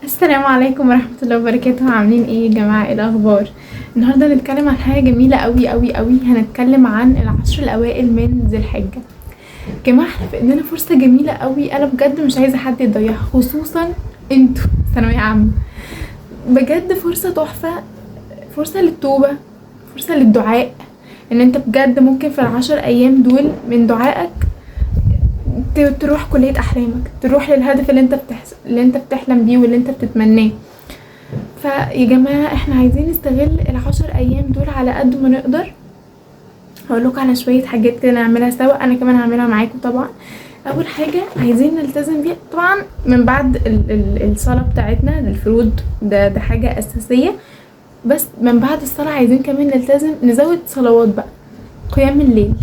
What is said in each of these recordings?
السلام عليكم ورحمة الله وبركاته. عاملين ايه يا جماعة؟ ايه الاخبار؟ النهاردة هنتكلم عن حاجة جميلة قوي قوي قوي. هنتكلم عن العشر الاوائل من ذي الحجة. جماعة احنا في ايدينا فرصة جميلة قوي، انا بجد مش عايزة حد يضيعها، خصوصا انتوا ثانوية عامة. بجد فرصة تحفة، فرصة للتوبة، فرصة للدعاء. ان انت بجد ممكن في العشر ايام دول من دعائك تروح كلية احلامك، تروح للهدف اللي انت بتحلم بيه واللي انت بتتمناه. فيا جماعة احنا عايزين نستغل العشر ايام دول على قد ما نقدر. هقولك على شوية حاجات كده نعملها سوا، انا كمان هعملها معاكم طبعا. اول حاجة عايزين نلتزم بيها طبعا من بعد الصلاة بتاعتنا الفروض، ده حاجة اساسية. بس من بعد الصلاة عايزين كمان نلتزم نزود صلوات بقى. قيام الليل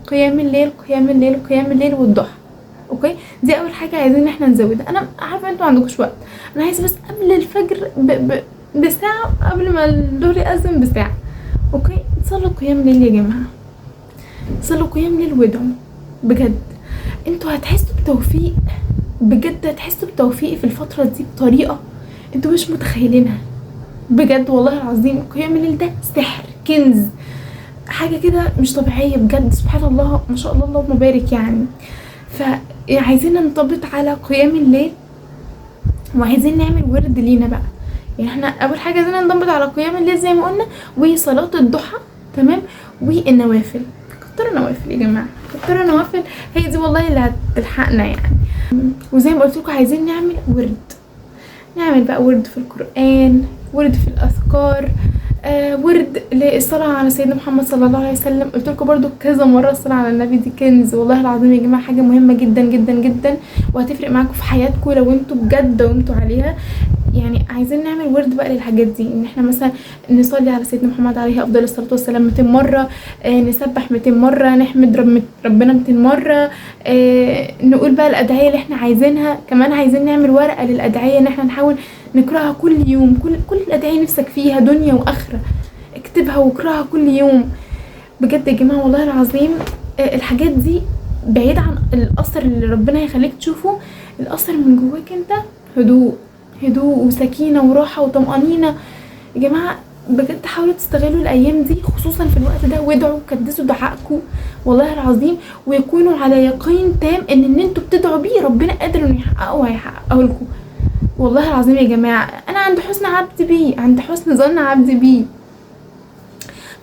قيام الليل قيام الليل قيام الليل والضحى. اوكي، دي اول حاجه عايزين احنا نزودها. انا عارفه انتوا عندكوش وقت، انا عايزه بس قبل الفجر بساعه، قبل ما الظهر يأذن بساعه. اوكي، صلوا قيام ليل يا جماعه، صلوا قيام ليل وادعوا. بجد انتوا هتحسوا بتوفيق، بجد هتحسوا بتوفيق في الفتره دي بطريقه انتوا مش متخيلينها. بجد والله العظيم قيام الليل ده سحر، كنز، حاجه كده مش طبيعيه بجد. سبحان الله، ما شاء الله، اللهم بارك يعني. فعايزين ننضبط على قيام الليل، وعايزين نعمل ورد لينا بقى. يعني احنا اول حاجه عايزين ننضبط على قيام الليل زي ما قلنا، وصلاه الضحى، تمام، والنوافل. كتروا نوافل يا جماعه، كتروا نوافل، هي دي والله اللي هتلحقنا يعني. وزي ما قلت لكم عايزين نعمل نعمل بقى ورد في القرآن، ورد في الأذكار، ورد للصلاة على سيدنا محمد صلى الله عليه وسلم. قلت لكم برضو كذا مرة الصلاة على النبي دي كنز، والله العظيم يا جماعة حاجة مهمة جدا جدا جدا، وهتفرق معاكم في حياتكم لو انتوا بجد داومتوا عليها. يعني عايزين نعمل ورد بقى للحاجات دي، ان احنا مثلا نصلي على سيدنا محمد عليه افضل الصلاه والسلام 200 مره، نسبح 200 مره، نحمد ربنا 200 مره، نقول بقى الادعيه اللي احنا عايزينها. كمان عايزين نعمل ورقه للادعيه، ان احنا نحاول نقراها كل يوم، كل الادعيه نفسك فيها دنيا واخره، اكتبها واقراها كل يوم. بجد يا جماعه والله العظيم الحاجات دي بعيد عن الاثر اللي ربنا هيخليك تشوفه، الاثر من جواك انت هدوء وسكينة وراحة وطمأنينة. يا جماعة بجد حاولوا تستغلوا الأيام دي خصوصا في الوقت ده، وادعوا كدسوا دعائكم والله العظيم، ويكونوا على يقين تام ان انتوا بتدعوا بيه ربنا قادر انه يحققه وهيحققه لكم. والله العظيم يا جماعة انا عند حسن عبدي بيه، عند حسن ظن عبدي بيه.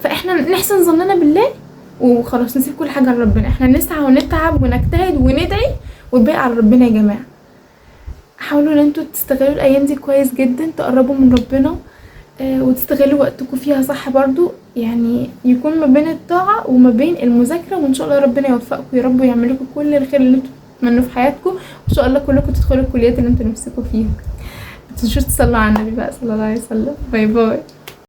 فاحنا نحسن ظننا بالله وخلاص، نسيب كل حاجة لربنا. احنا نسعى ونتعب ونجتهد وندعي، والباقي على ربنا يا جماعة. حاولوا ان انتوا تستغلوا الايام دي كويس جدا، تقربوا من ربنا، وتستغلوا وقتكم فيها صح برضو، يعني يكون ما بين الطاعة وما بين المذاكرة. وان شاء الله ربنا يوفقكم يا رب، ويعمل لكم كل الخير اللي انتوا تتمنوه في حياتكم، وان شاء الله كلكم تدخلوا الكليات اللي انتوا نفسكم فيها. متنسوش تصلوا على النبي بقى صلى الله عليه وسلم. باي باي.